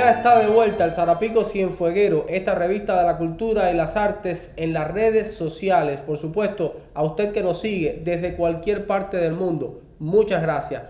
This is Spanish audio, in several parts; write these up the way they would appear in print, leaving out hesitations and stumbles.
Ya está de vuelta el Sarapico Cienfueguero, esta revista de la cultura y las artes en las redes sociales. Por supuesto, a usted que nos sigue desde cualquier parte del mundo, muchas gracias.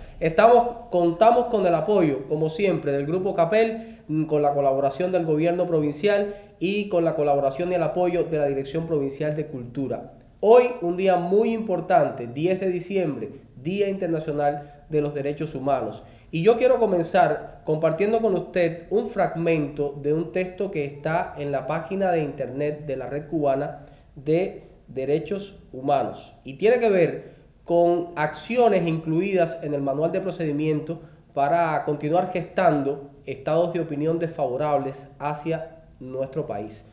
Contamos con el apoyo, como siempre, del Grupo Capel, con la colaboración del gobierno provincial y con la colaboración y el apoyo de la Dirección Provincial de Cultura. Hoy, un día muy importante, 10 de diciembre, Día Internacional de los Derechos Humanos. Y yo quiero comenzar compartiendo con usted un fragmento de un texto que está en la página de internet de la Red Cubana de Derechos Humanos. Y tiene que ver con acciones incluidas en el manual de procedimiento para continuar gestando estados de opinión desfavorables hacia nuestro país.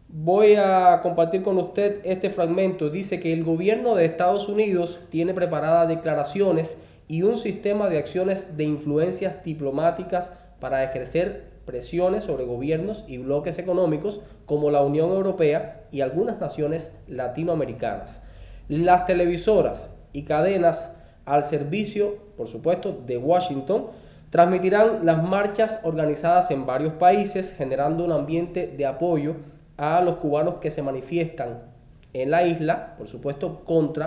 Voy a compartir con usted este fragmento. Dice que el gobierno de Estados Unidos tiene preparadas declaraciones y un sistema de acciones de influencias diplomáticas para ejercer presiones sobre gobiernos y bloques económicos como la Unión Europea y algunas naciones latinoamericanas. Las televisoras y cadenas al servicio, por supuesto, de Washington, transmitirán las marchas organizadas en varios países, generando un ambiente de apoyo a los cubanos que se manifiestan en la isla, por supuesto,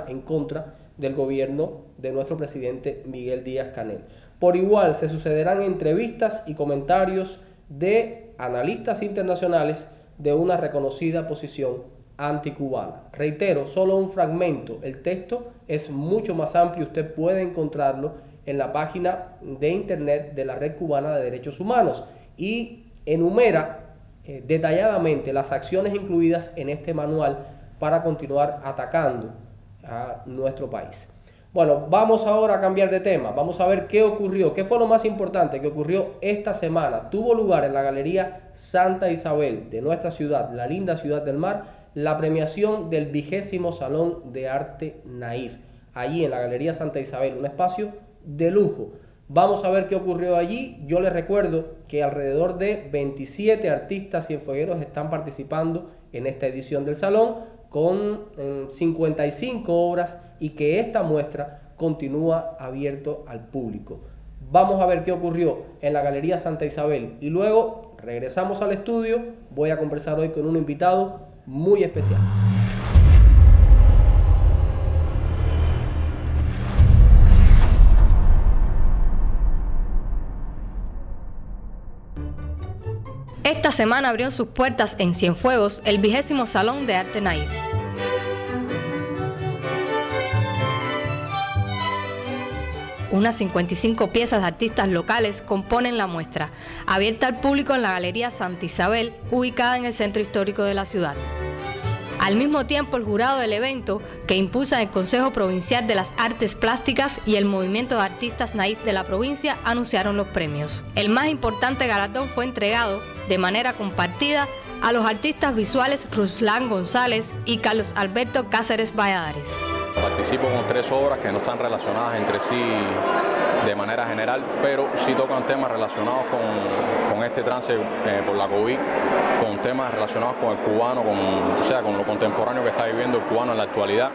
en contra del gobierno de nuestro presidente Miguel Díaz-Canel. Por igual se sucederán entrevistas y comentarios de analistas internacionales de una reconocida posición anticubana. Reitero, solo un fragmento. El texto es mucho más amplio. Usted puede encontrarlo en la página de internet de la Red Cubana de Derechos Humanos y enumera detalladamente las acciones incluidas en este manual para continuar atacando a nuestro país. Bueno, vamos ahora a cambiar de tema. Vamos a ver qué ocurrió, qué fue lo más importante que ocurrió esta semana. Tuvo lugar en la Galería Santa Isabel de nuestra ciudad, la linda ciudad del mar, la premiación del 20º Salón de Arte Naif. Allí en la Galería Santa Isabel, un espacio de lujo. Vamos a ver qué ocurrió allí. Yo les recuerdo que alrededor de 27 artistas cienfuegueros están participando en esta edición del salón, con 55 obras y que esta muestra continúa abierto al público. Vamos a ver qué ocurrió en la Galería Santa Isabel y luego regresamos al estudio. Voy a conversar hoy con un invitado muy especial. Esta semana abrió sus puertas en Cienfuegos el 20º Salón de Arte Naif. Unas 55 piezas de artistas locales componen la muestra, abierta al público en la Galería Santa Isabel, ubicada en el centro histórico de la ciudad. Al mismo tiempo, el jurado del evento, que impulsa el Consejo Provincial de las Artes Plásticas y el Movimiento de Artistas Naif de la provincia, anunciaron los premios. El más importante galardón fue entregado de manera compartida a los artistas visuales Ruslan González y Carlos Alberto Cáceres Valladares. Participo con 3 obras que no están relacionadas entre sí de manera general, pero sí tocan temas relacionados con este trance por la COVID, con temas relacionados con el cubano, con lo contemporáneo que está viviendo el cubano en la actualidad.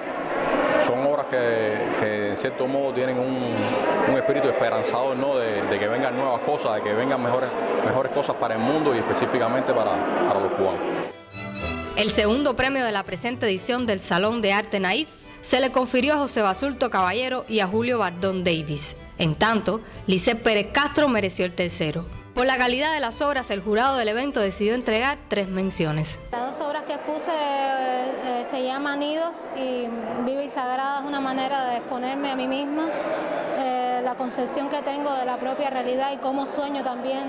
Son obras que en cierto modo tienen un espíritu esperanzador, ¿no? de que vengan nuevas cosas, de que vengan mejores cosas para el mundo y específicamente para los cubanos. El segundo premio de la presente edición del Salón de Arte Naif se le confirió a José Basulto Caballero y a Julio Bardón Davis. En tanto, Lisset Pérez Castro mereció el tercero. Por la calidad de las obras, el jurado del evento decidió entregar 3 menciones. Las 2 obras que puse se llaman Nidos y Viva y Sagrada, es una manera de exponerme a mí misma, la concepción que tengo de la propia realidad y cómo sueño también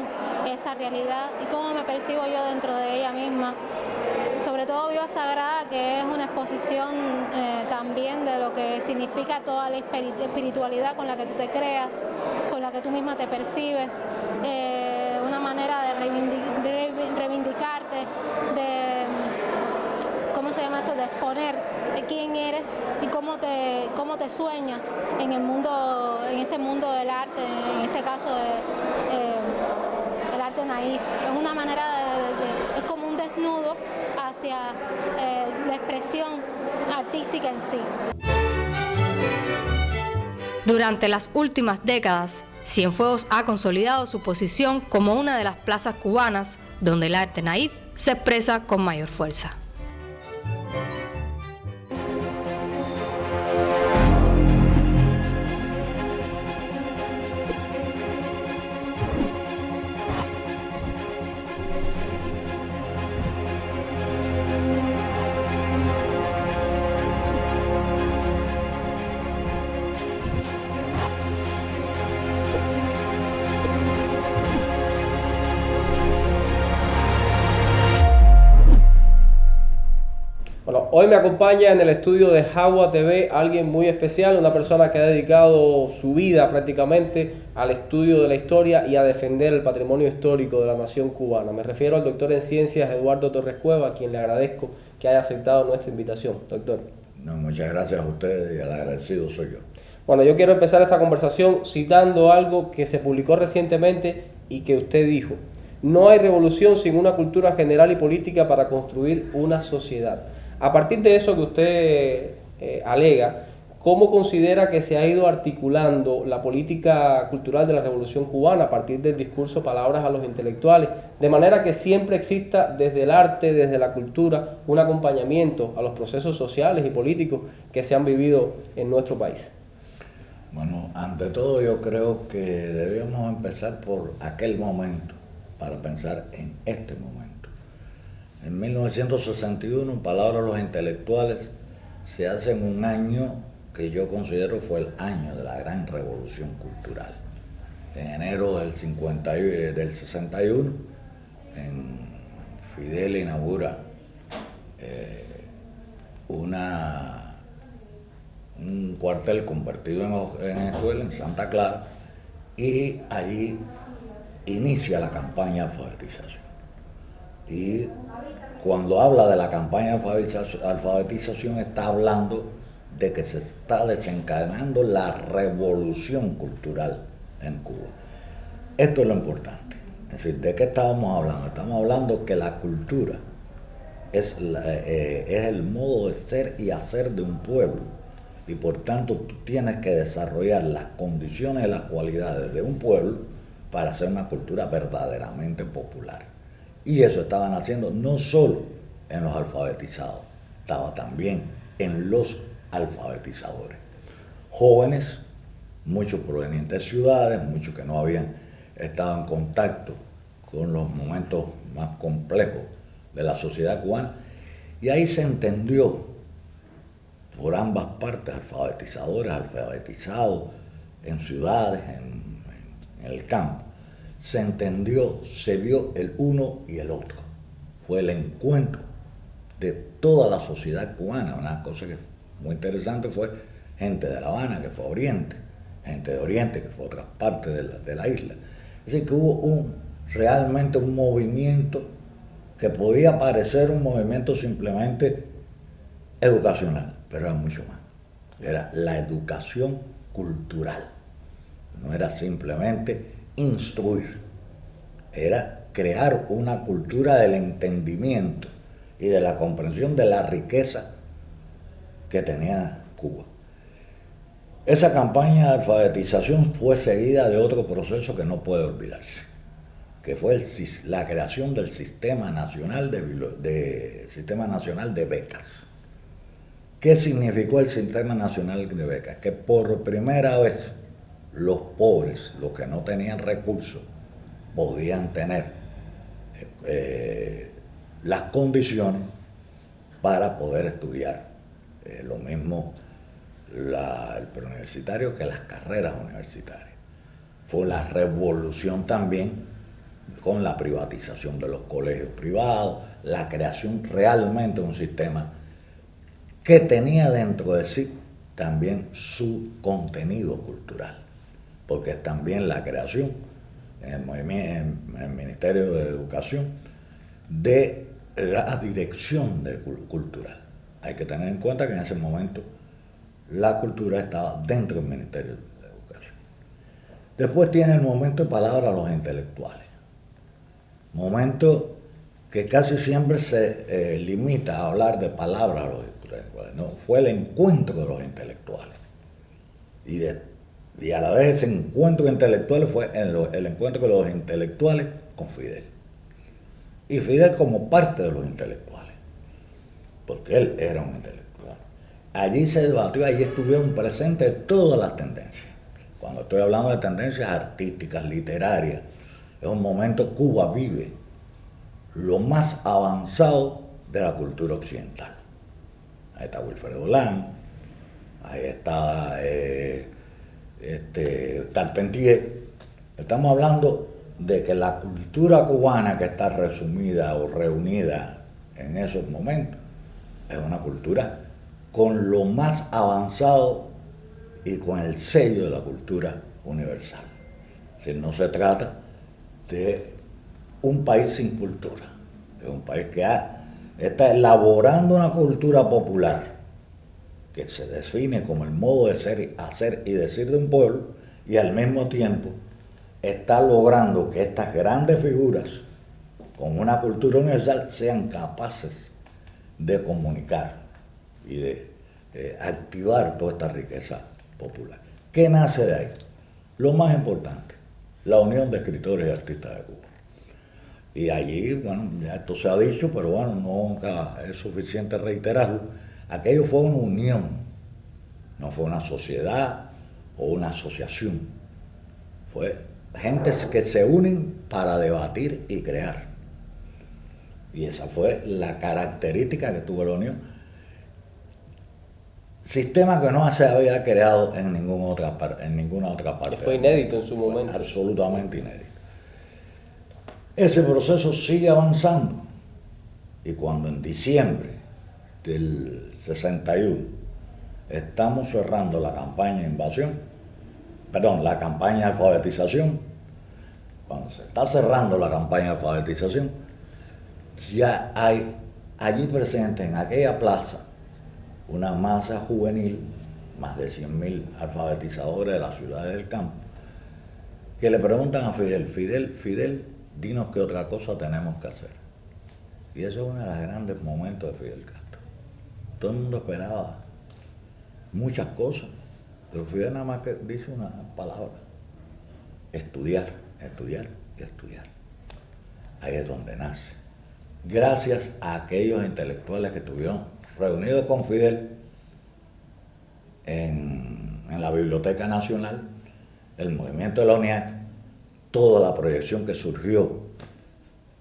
esa realidad y cómo me percibo yo dentro de ella misma. Sobre todo Viva Sagrada, que es una exposición también de lo que significa toda la espiritualidad con la que tú te creas, con la que tú misma te percibes, una manera de reivindicarte, de, ¿cómo se llama esto?, de exponer quién eres y cómo te sueñas en el mundo, en este mundo del arte, en este caso el arte naif. Es una manera es como un desnudo hacia la expresión artística en sí. Durante las últimas décadas, Cienfuegos ha consolidado su posición como una de las plazas cubanas donde el arte naif se expresa con mayor fuerza. Bueno, hoy me acompaña en el estudio de Jagua TV alguien muy especial, una persona que ha dedicado su vida prácticamente al estudio de la historia y a defender el patrimonio histórico de la nación cubana. Me refiero al doctor en ciencias Eduardo Torres Cueva, a quien le agradezco que haya aceptado nuestra invitación. Doctor. No, muchas gracias a ustedes y el agradecido soy yo. Bueno, yo quiero empezar esta conversación citando algo que se publicó recientemente y que usted dijo: no hay revolución sin una cultura general y política para construir una sociedad. A partir de eso que usted alega, ¿cómo considera que se ha ido articulando la política cultural de la Revolución Cubana a partir del discurso Palabras a los intelectuales, de manera que siempre exista desde el arte, desde la cultura, un acompañamiento a los procesos sociales y políticos que se han vivido en nuestro país? Bueno, ante todo yo creo que debíamos empezar por aquel momento para pensar en este momento. En 1961, Palabras a los intelectuales, se hace en un año que yo considero fue el año de la gran revolución cultural. En enero del 61, Fidel inaugura un cuartel convertido en escuela en Santa Clara, y allí inicia la campaña de alfabetización. Y cuando habla de la campaña de alfabetización está hablando de que se está desencadenando la revolución cultural en Cuba. Esto es lo importante. Es decir, ¿de qué estábamos hablando? Estamos hablando que la cultura es el modo de ser y hacer de un pueblo, y por tanto tú tienes que desarrollar las condiciones y las cualidades de un pueblo para hacer una cultura verdaderamente popular. Y eso estaban haciendo no solo en los alfabetizados, estaba también en los alfabetizadores. Jóvenes, muchos provenientes de ciudades, muchos que no habían estado en contacto con los momentos más complejos de la sociedad cubana, y ahí se entendió por ambas partes, alfabetizadores, alfabetizados, en ciudades, en el campo, se entendió, se vio el uno y el otro. Fue el encuentro de toda la sociedad cubana. Una cosa que fue muy interesante fue gente de La Habana, que fue a Oriente, gente de Oriente, que fue a otras partes de la isla. Es decir, que hubo realmente un movimiento que podía parecer un movimiento simplemente educacional, pero era mucho más. Era la educación cultural. No era simplemente instruir, era crear una cultura del entendimiento y de la comprensión de la riqueza que tenía Cuba. Esa campaña de alfabetización fue seguida de otro proceso que no puede olvidarse, que fue la creación del Sistema Nacional de Becas. ¿Qué significó el Sistema Nacional de Becas? Que por primera vez los pobres, los que no tenían recursos, podían tener las condiciones para poder estudiar. Lo mismo el preuniversitario que las carreras universitarias. Fue la revolución también con la privatización de los colegios privados, la creación realmente de un sistema que tenía dentro de sí también su contenido cultural, porque es también la creación en el Ministerio de Educación de la dirección cultural. Hay que tener en cuenta que en ese momento la cultura estaba dentro del Ministerio de Educación. Después tiene el momento de Palabras a los intelectuales, momento que casi siempre se limita a hablar de palabras a los intelectuales. No, fue el encuentro de los intelectuales y de Y a la vez ese encuentro de intelectuales fue el encuentro de los intelectuales con Fidel. Y Fidel como parte de los intelectuales, porque él era un intelectual. Allí se debatió, allí estuvieron presentes todas las tendencias. Cuando estoy hablando de tendencias artísticas, literarias, es un momento Cuba vive lo más avanzado de la cultura occidental. Ahí está Wilfredo Lang, ahí está Carpentier. Estamos hablando de que la cultura cubana que está resumida o reunida en esos momentos es una cultura con lo más avanzado y con el sello de la cultura universal. Es decir, no se trata de un país sin cultura, es un país que está elaborando una cultura popular que se define como el modo de ser, hacer y decir de un pueblo, y al mismo tiempo está logrando que estas grandes figuras con una cultura universal sean capaces de comunicar y de activar toda esta riqueza popular. ¿Qué nace de ahí? Lo más importante, la unión de escritores y artistas de Cuba. Y allí, bueno, ya esto se ha dicho, pero bueno, nunca es suficiente reiterarlo. Aquello fue una unión, no fue una sociedad o una asociación. Fue gentes que se unen para debatir y crear. Y esa fue la característica que tuvo la unión. Sistema que no se había creado en ninguna otra parte. Fue inédito en su momento. Absolutamente inédito. Ese proceso sigue avanzando. Y cuando en diciembre del 61 estamos cerrando la campaña de invasión, la campaña de alfabetización, cuando se está cerrando la campaña de alfabetización, ya hay allí presentes en aquella plaza una masa juvenil, más de 100.000 alfabetizadores de las ciudades del campo, que le preguntan a Fidel, dinos qué otra cosa tenemos que hacer. Y eso es uno de los grandes momentos de Fidel Castro. Todo el mundo esperaba muchas cosas, pero Fidel nada más que dice una palabra: estudiar, estudiar y estudiar. Ahí es donde nace. Gracias a aquellos intelectuales que estuvieron reunidos con Fidel en la Biblioteca Nacional, el movimiento de la UNIAC, toda la proyección que surgió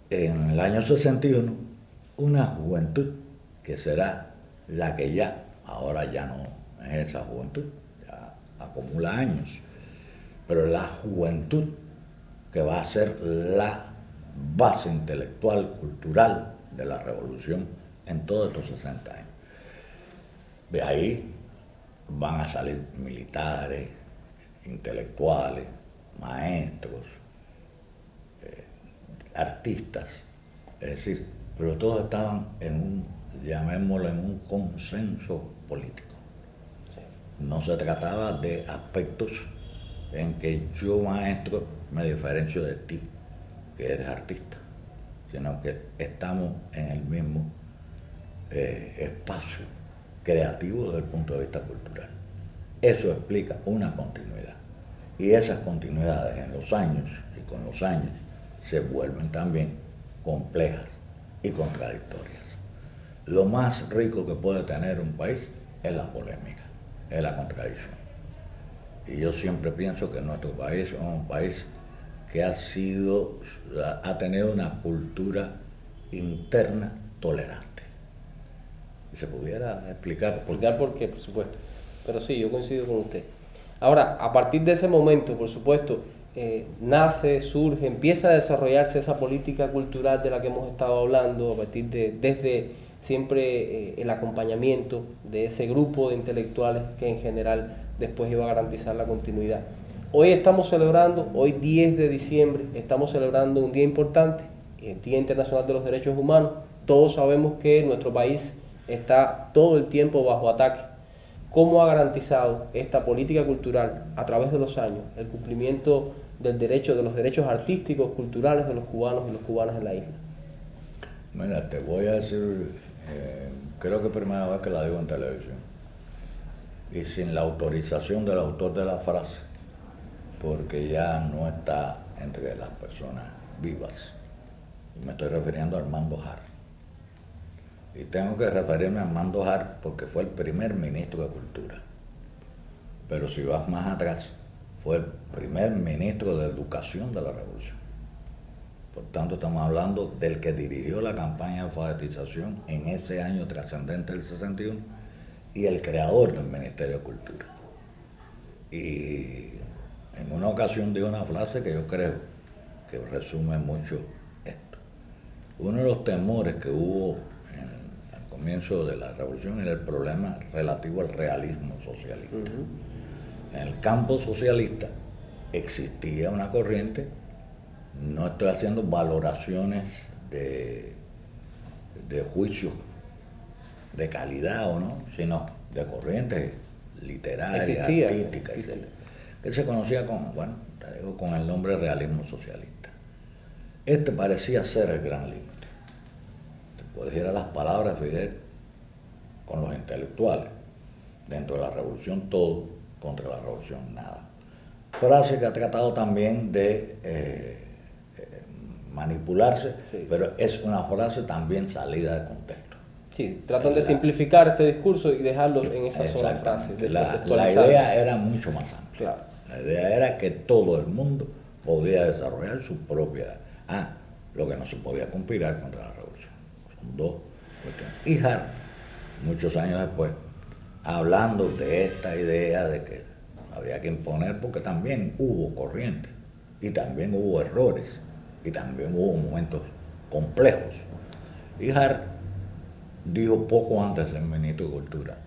en el año 61, una juventud que será la que ya, ahora ya no es esa juventud, ya acumula años, pero la juventud que va a ser la base intelectual, cultural de la revolución en todos estos 60 años. De ahí van a salir militares, intelectuales, maestros, artistas, es decir, pero todos estaban llamémoslo, en un consenso político. No se trataba de aspectos en que yo, maestro, me diferencio de ti, que eres artista, sino que estamos en el mismo espacio creativo desde el punto de vista cultural. Eso explica una continuidad. Y esas continuidades en los años y con los años se vuelven también complejas y contradictorias. Lo más rico que puede tener un país es la polémica, es la contradicción. Y yo siempre pienso que nuestro país es un país que ha tenido una cultura interna tolerante. Y se pudiera explicar por qué, por supuesto. Pero sí, yo coincido con usted. Ahora, a partir de ese momento, por supuesto, nace, surge, empieza a desarrollarse esa política cultural de la que hemos estado hablando, desde siempre el acompañamiento de ese grupo de intelectuales que en general después iba a garantizar la continuidad. Hoy estamos celebrando, hoy 10 de diciembre, estamos celebrando un día importante, el Día Internacional de los Derechos Humanos. Todos sabemos que nuestro país está todo el tiempo bajo ataque. ¿Cómo ha garantizado esta política cultural a través de los años el cumplimiento de los derechos artísticos, culturales de los cubanos y las cubanas en la isla? Mira, te voy a decir, creo que primera vez que la digo en televisión, y sin la autorización del autor de la frase, porque ya no está entre las personas vivas. Y me estoy refiriendo a Armando Jara. Y tengo que referirme a Armando Jara porque fue el primer ministro de Cultura. Pero si vas más atrás, fue el primer ministro de Educación de la Revolución. Por tanto, estamos hablando del que dirigió la campaña de alfabetización en ese año trascendente del 61 y el creador del Ministerio de Cultura. Y en una ocasión dijo una frase que yo creo que resume mucho esto. Uno de los temores que hubo al comienzo de la revolución era el problema relativo al realismo socialista. En el campo socialista existía una corriente, no estoy haciendo valoraciones de juicios de calidad o no, sino de corrientes literarias, artísticas, que se conocía con el nombre de realismo socialista. Este parecía ser el gran límite. Te puedes ir a las palabras de Fidel con los intelectuales. Dentro de la revolución todo, contra la revolución nada. Frase que ha tratado también de manipularse, sí, pero es una frase también salida de contexto. Sí, tratan de simplificar este discurso y dejarlo en esa sola frase. La idea era mucho más amplia. Claro. La idea era que todo el mundo podía desarrollar su propia... lo que no se podía conspirar contra la revolución. Son dos cuestiones. Y Jara, muchos años después, hablando de esta idea de que había que imponer, porque también hubo corrientes, y también hubo errores, y también hubo momentos complejos. Y Jara dijo poco antes de ser ministro de Cultura,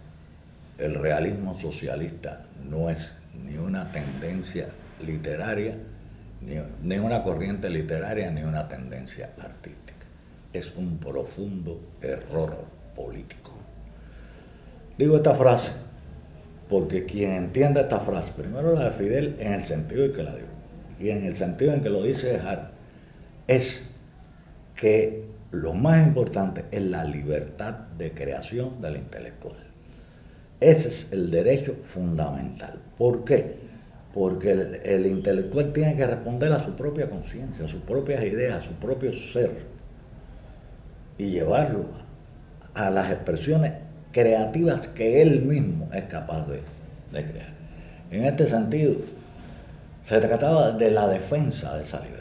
el realismo socialista no es ni una tendencia literaria, ni una corriente literaria, ni una tendencia artística. Es un profundo error político. Digo esta frase porque quien entienda esta frase, primero la de Fidel en el sentido en que la dijo, y en el sentido en que lo dice Jara, es que lo más importante es la libertad de creación del intelectual. Ese es el derecho fundamental. ¿Por qué? Porque el intelectual tiene que responder a su propia conciencia, a sus propias ideas, a su propio ser, y llevarlo a las expresiones creativas que él mismo es capaz de crear. En este sentido, se trataba de la defensa de esa libertad.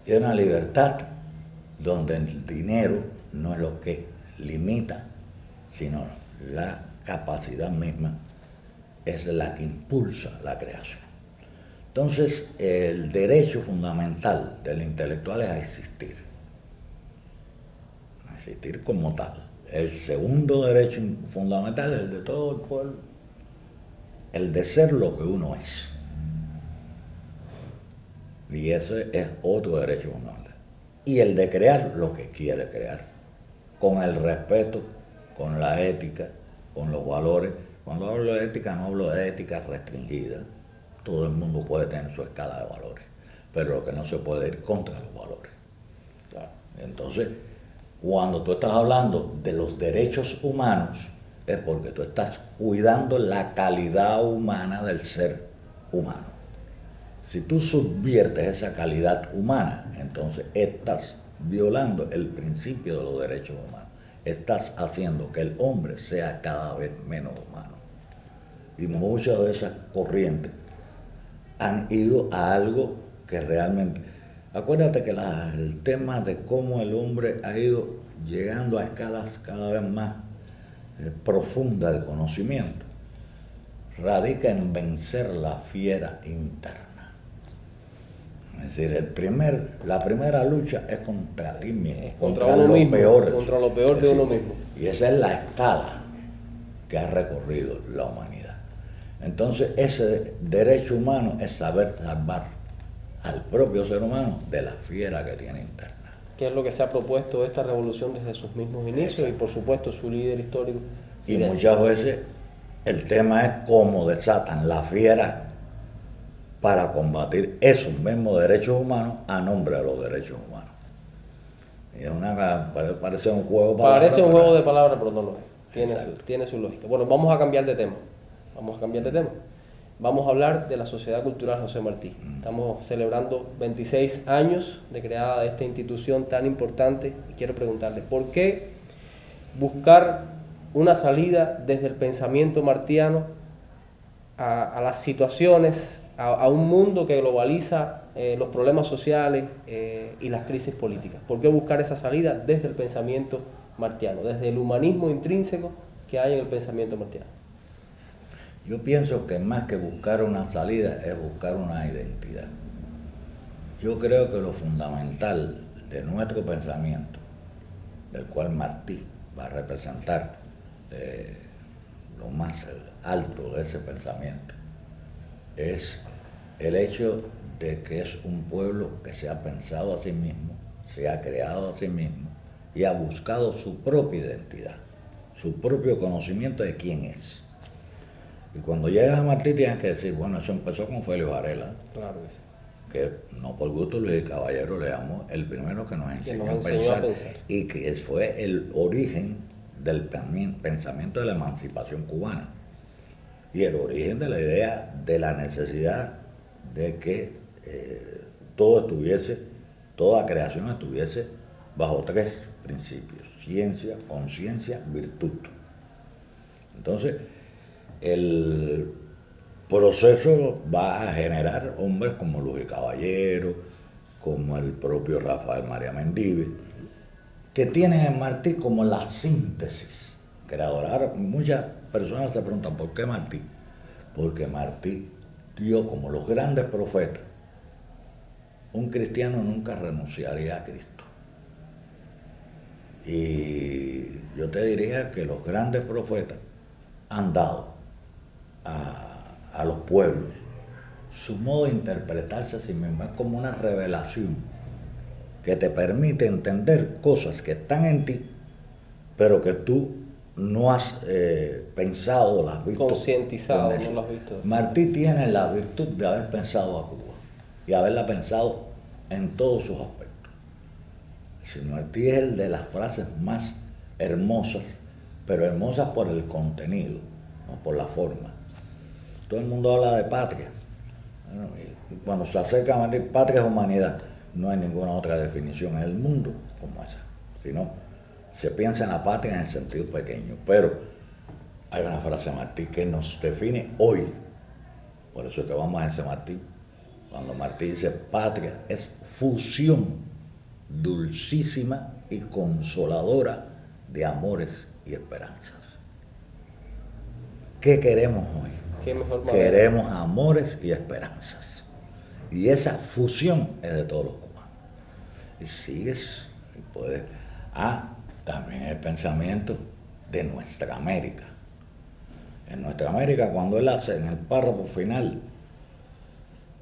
Y de una libertad donde el dinero no es lo que limita, sino la capacidad misma es la que impulsa la creación. Entonces, el derecho fundamental del intelectual es a existir como tal. El segundo derecho fundamental es el de todo el pueblo, el de ser lo que uno es. Y ese es otro derecho fundamental. Y el de crear lo que quiere crear, con el respeto, con la ética, con los valores. Cuando hablo de ética, no hablo de ética restringida. Todo el mundo puede tener su escala de valores, pero lo que no se puede ir contra los valores. Claro. Entonces, cuando tú estás hablando de los derechos humanos, es porque tú estás cuidando la calidad humana del ser humano. Si tú subviertes esa calidad humana, entonces estás violando el principio de los derechos humanos. Estás haciendo que el hombre sea cada vez menos humano. Y muchas de esas corrientes han ido a algo que realmente... Acuérdate que el tema de cómo el hombre ha ido llegando a escalas cada vez más profundas de conocimiento, radica en vencer la fiera interna. Es decir, la primera lucha es contra ti mismo, contra lo peor de uno mismo. Y esa es la escala que ha recorrido la humanidad. Entonces, ese derecho humano es saber salvar al propio ser humano de la fiera que tiene interna. Que es lo que se ha propuesto esta revolución desde sus mismos inicios. Exacto. Y por supuesto su líder histórico. Y muchas veces el tema es cómo desatan la fiera para combatir esos mismos derechos humanos a nombre de los derechos humanos. Y es parece un juego de palabras. Parece un juego de palabras, pero no lo es. Tiene su lógica. Bueno, vamos a cambiar de tema. vamos a hablar de la Sociedad Cultural José Martí. Estamos celebrando 26 años de creada esta institución tan importante y quiero preguntarle, ¿por qué buscar una salida desde el pensamiento martiano a las situaciones, a un mundo que globaliza los problemas sociales y las crisis políticas? ¿Por qué buscar esa salida desde el pensamiento martiano, desde el humanismo intrínseco que hay en el pensamiento martiano? Yo pienso que más que buscar una salida es buscar una identidad. Yo creo que lo fundamental de nuestro pensamiento, del cual Martí va a representar lo más alto de ese pensamiento, es el hecho de que es un pueblo que se ha pensado a sí mismo, se ha creado a sí mismo y ha buscado su propia identidad, su propio conocimiento de quién es. Y cuando llegas a Martí tienes que decir, bueno, eso empezó con Félix Varela, Claro que sí. que no por gusto Luis Caballero le llamó el primero que nos enseñó a pensar y que fue el origen del pensamiento de la emancipación cubana y el origen de la idea de la necesidad de que toda creación estuviese bajo tres principios: ciencia, conciencia, virtud. Entonces, el proceso va a generar hombres como Luis Caballero, como el propio Rafael María Mendive, que tienen en Martí como la síntesis creadora. Ahora, muchas personas se preguntan, ¿por qué Martí? Porque Martí dio como los grandes profetas. Un cristiano nunca renunciaría a Cristo. Y yo te diría que los grandes profetas han dado a los pueblos su modo de interpretarse a sí mismo. Es como una revelación que te permite entender cosas que están en ti, pero que tú no has pensado, las has visto. Concientizado, no lo has visto. Martí tiene la virtud de haber pensado a Cuba y haberla pensado en todos sus aspectos. Si Martí es el de las frases más hermosas, pero hermosas por el contenido, no por la forma. Todo el mundo habla de patria. Bueno, cuando se acerca a Martí, patria es humanidad. No hay ninguna otra definición en el mundo como esa. Sino, se piensa en la patria en el sentido pequeño. Pero hay una frase de Martí que nos define hoy. Por eso es que vamos a ese Martí. Cuando Martí dice patria es fusión dulcísima y consoladora de amores y esperanzas. ¿Qué queremos hoy? ¿Qué mejor manera? Queremos amores y esperanzas. Y esa fusión es de todos los cubanos. Y sigues, y puedes. También el pensamiento de nuestra América. En nuestra América, cuando él hace en el párrafo final,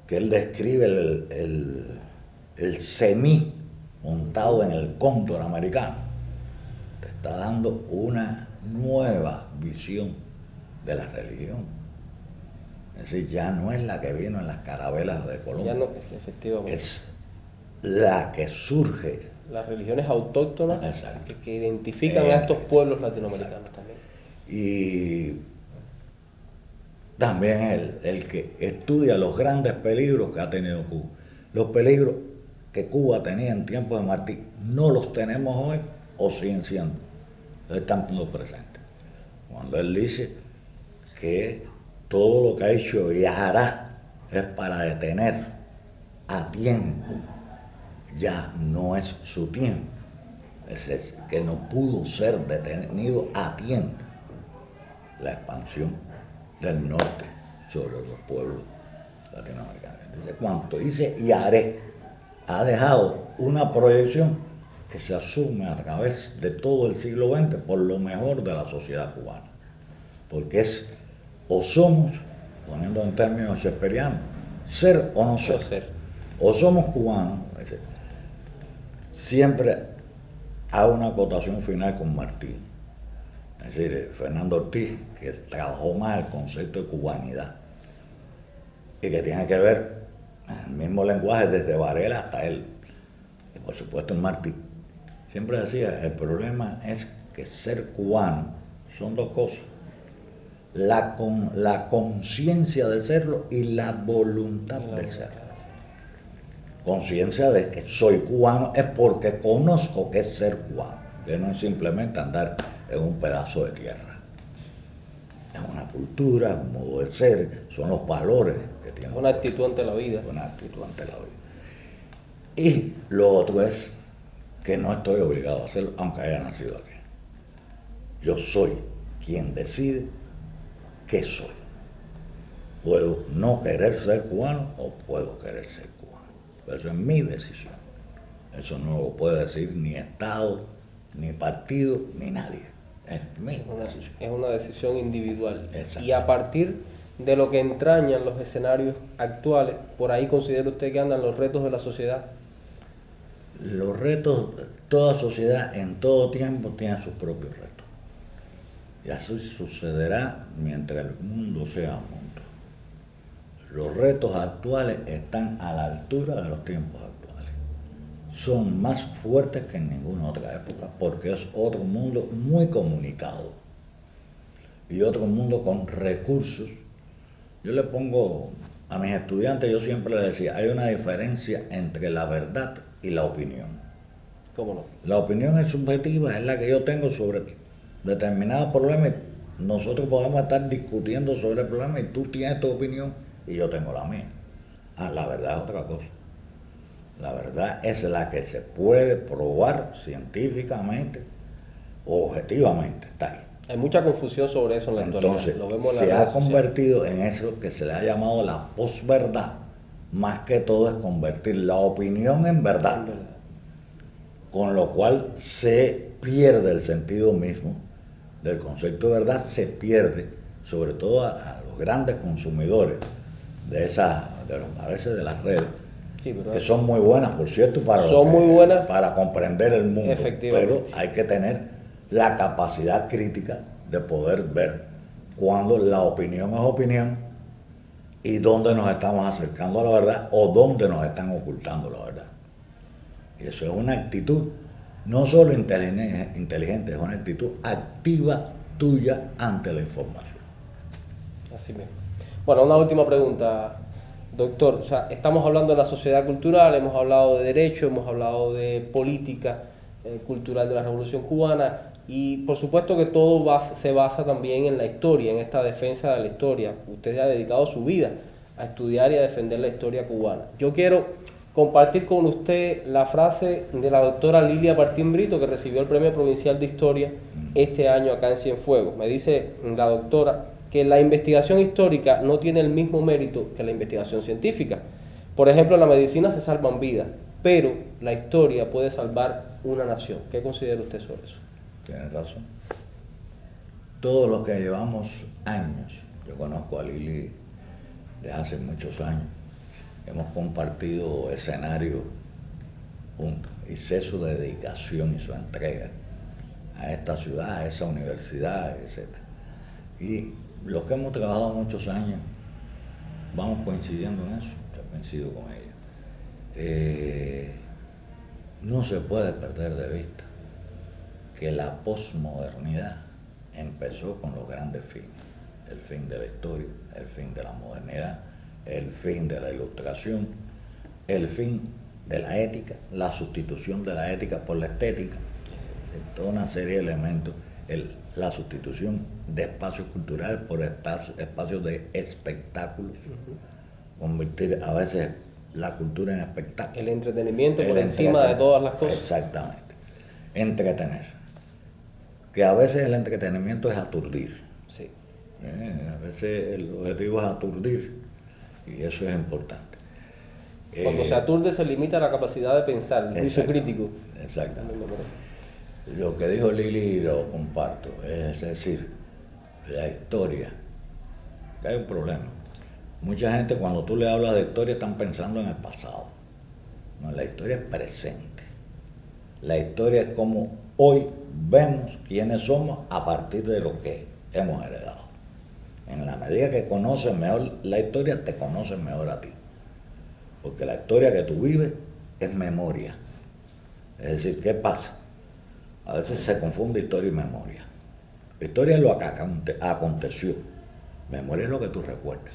que él describe el semí montado en el cóndor americano, te está dando una nueva visión de la religión. Es decir, ya no es la que vino en las carabelas de Colón. Ya no, efectivamente. Es la que surge. Las religiones autóctonas que identifican a estos pueblos latinoamericanos también. Y también el que estudia los grandes peligros que ha tenido Cuba. Los peligros que Cuba tenía en tiempos de Martí no los tenemos hoy o siguen siendo. Están presentes. Cuando él dice que todo lo que ha hecho y hará es para detener a tiempo, ya no es su tiempo. Es que no pudo ser detenido a tiempo la expansión del norte sobre los pueblos latinoamericanos. Dice, cuanto dice y haré, ha dejado una proyección que se asume a través de todo el siglo XX por lo mejor de la sociedad cubana. Porque es o somos, poniendo en términos shakespearianos, ser o no ser. O somos cubanos, siempre hago una acotación final con Martí. Es decir, Fernando Ortiz, que trabajó más el concepto de cubanidad y que tiene que ver el mismo lenguaje desde Varela hasta él, y por supuesto en Martí. Siempre decía, el problema es que ser cubano son dos cosas: la conciencia de serlo y la voluntad de serlo. Conciencia de que soy cubano es porque conozco que es ser cubano, que no es simplemente andar en un pedazo de tierra. Es una cultura, un modo de ser, son los valores que tiene. Una actitud ante la vida. Una actitud ante la vida. Y lo otro es que no estoy obligado a hacerlo, aunque haya nacido aquí. Yo soy quien decide qué soy. Puedo no querer ser cubano o puedo querer ser cubano. Pero eso es mi decisión. Eso no lo puede decir ni Estado, ni partido, ni nadie. Es mi decisión. Es una decisión individual. Exacto. Y a partir de lo que entrañan los escenarios actuales, por ahí considera usted que andan los retos de la sociedad. Los retos, toda sociedad en todo tiempo tiene sus propios retos. Y así sucederá mientras el mundo sea mundo. Los retos actuales están a la altura de los tiempos actuales. Son más fuertes que en ninguna otra época, porque es otro mundo muy comunicado. Y otro mundo con recursos. Yo le pongo a mis estudiantes, yo siempre les decía, hay una diferencia entre la verdad y la opinión. ¿Cómo no? La opinión es subjetiva, es la que yo tengo sobre determinados problemas. Nosotros podemos estar discutiendo sobre el problema y tú tienes tu opinión y yo tengo la mía. La verdad es otra cosa. La verdad es la que se puede probar científicamente o objetivamente. Está ahí. Hay mucha confusión sobre eso en la actualidad. Entonces, Lo vemos en las se ha redes sociales. convertido en eso que se le ha llamado la posverdad. Más que todo es convertir la opinión en verdad. Con lo cual se pierde el sentido mismo del concepto de verdad, se pierde, sobre todo a los grandes consumidores de a veces de las redes, Sí, pero que son muy buenas, por cierto, para comprender el mundo. Efectivamente. Pero hay que tener la capacidad crítica de poder ver cuando la opinión es opinión y dónde nos estamos acercando a la verdad o dónde nos están ocultando la verdad. Y eso es una actitud no solo inteligente, es una actitud activa tuya ante la información. Así mismo. Bueno, una última pregunta, doctor. O sea, estamos hablando de la sociedad cultural, hemos hablado de derecho, hemos hablado de política cultural de la Revolución Cubana y por supuesto que todo se basa también en la historia, en esta defensa de la historia. Usted ha dedicado su vida a estudiar y a defender la historia cubana. Yo quiero compartir con usted la frase de la doctora Lilia Martín Brito, que recibió el Premio Provincial de Historia este año acá en Cienfuegos. Me dice la doctora que la investigación histórica no tiene el mismo mérito que la investigación científica. Por ejemplo, en la medicina se salvan vidas, pero la historia puede salvar una nación. ¿Qué considera usted sobre eso? Tiene razón. Todos los que llevamos años, yo conozco a Lili de hace muchos años, hemos compartido escenarios juntos y sé su dedicación y su entrega a esta ciudad, a esa universidad, etc. Y los que hemos trabajado muchos años vamos coincidiendo en eso, yo coincido con ella. No se puede perder de vista que la posmodernidad empezó con los grandes fines, el fin de la historia, el fin de la modernidad, el fin de la ilustración, el fin de la ética, la sustitución de la ética por la estética, toda una serie de elementos, la sustitución de espacios culturales por espacios de espectáculos, convertir a veces la cultura en espectáculo. El entretenimiento por encima de todas las cosas. Exactamente. Entretener. Que a veces el entretenimiento es aturdir. Sí. A veces el objetivo es aturdir y eso es importante. Cuando se aturde se limita la capacidad de pensar, el juicio crítico. Exactamente. Lo que dijo Lili lo comparto, es decir, la historia, que hay un problema. Mucha gente cuando tú le hablas de historia están pensando en el pasado. No, la historia es presente. La historia es como hoy vemos quiénes somos a partir de lo que hemos heredado. En la medida que conoces mejor la historia, te conoces mejor a ti. Porque la historia que tú vives es memoria. Es decir, ¿qué pasa? A veces se confunde historia y memoria. La historia es lo que aconteció. Memoria es lo que tú recuerdas.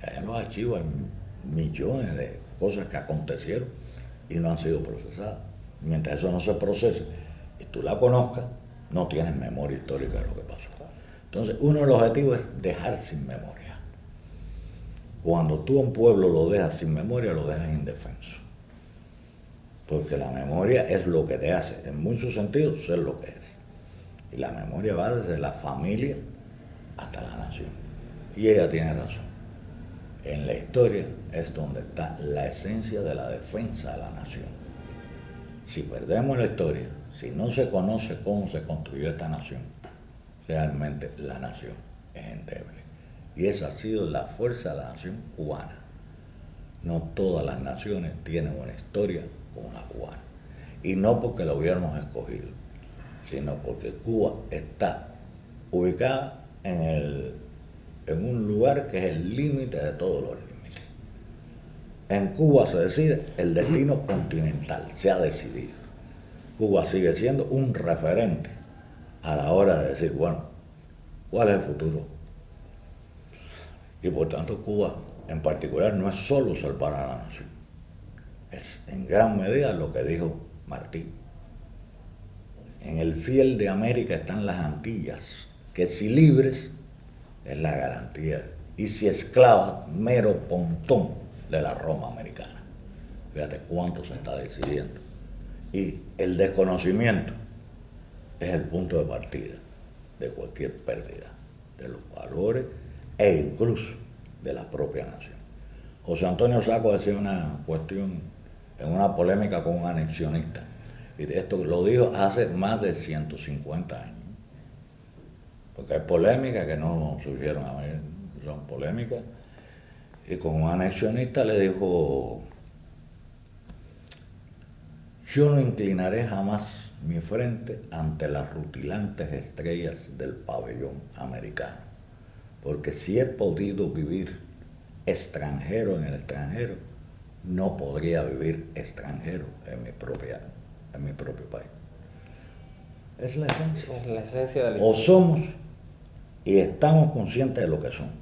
Allá en los archivos hay millones de cosas que acontecieron y no han sido procesadas. Mientras eso no se procese y tú la conozcas, no tienes memoria histórica de lo que pasó. Entonces, uno de los objetivos es dejar sin memoria. Cuando tú a un pueblo lo dejas sin memoria, lo dejas indefenso. Porque la memoria es lo que te hace, en muchos sentidos, ser lo que eres. Y la memoria va desde la familia hasta la nación. Y ella tiene razón. En la historia es donde está la esencia de la defensa de la nación. Si perdemos la historia, si no se conoce cómo se construyó esta nación, realmente la nación es endeble. Y esa ha sido la fuerza de la nación cubana. No todas las naciones tienen una historia como la cubana. Y no porque la hubiéramos escogido, sino porque Cuba está ubicada en un lugar que es el límite de todos los límites. En Cuba se decide el destino continental, se ha decidido. Cuba sigue siendo un referente a la hora de decir, bueno, ¿cuál es el futuro? Y por tanto Cuba en particular no es solo salvar a la nación, es en gran medida lo que dijo Martí. En el fiel de América están las Antillas, que si libres es la garantía, y si esclavas, mero pontón de la Roma americana. Fíjate cuánto se está decidiendo. Y el desconocimiento es el punto de partida de cualquier pérdida de los valores e incluso de la propia nación. José Antonio Sacco decía una cuestión en una polémica con un anexionista, y esto lo dijo hace más de 150 años, porque hay polémicas que no surgieron a mí, son polémicas, y con un anexionista le dijo: yo no inclinaré jamás mi frente ante las rutilantes estrellas del pabellón americano, porque si he podido vivir extranjero en el extranjero, no podría vivir extranjero en mi propio país. Es la esencia. Es la esencia de la O historia. somos y estamos conscientes de lo que somos.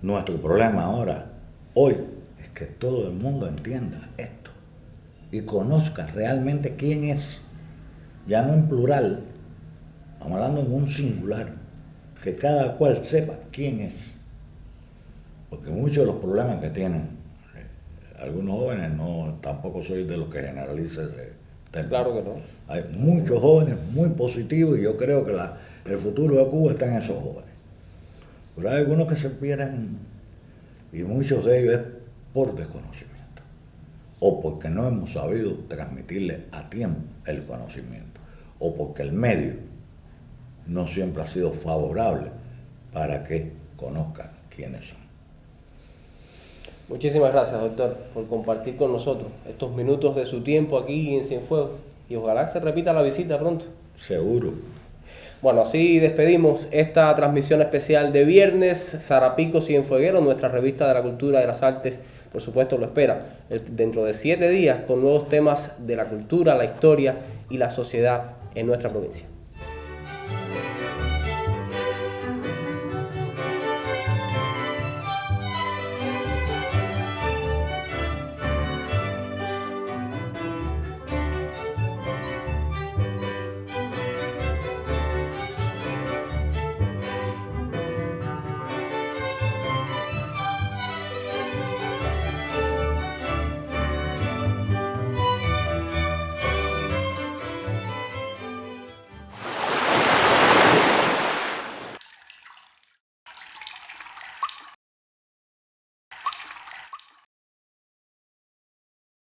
Nuestro problema ahora, hoy, es que todo el mundo entienda esto y conozca realmente quién es, ya no en plural, estamos hablando en un singular, que cada cual sepa quién es. Porque muchos de los problemas que tienen algunos jóvenes, no, tampoco soy de los que generaliza ese tema. Claro que no. Hay muchos jóvenes muy positivos y yo creo que el futuro de Cuba está en esos jóvenes. Pero hay algunos que se pierden y muchos de ellos es por desconocimiento o porque no hemos sabido transmitirle a tiempo el conocimiento o porque el medio no siempre ha sido favorable para que conozcan quiénes son. Muchísimas gracias, doctor, por compartir con nosotros estos minutos de su tiempo aquí en Cienfuegos y ojalá se repita la visita pronto. Seguro. Bueno, así despedimos esta transmisión especial de viernes. Sarapico Cienfueguero, nuestra revista de la cultura y de las artes, por supuesto lo espera dentro de 7 días con nuevos temas de la cultura, la historia y la sociedad en nuestra provincia.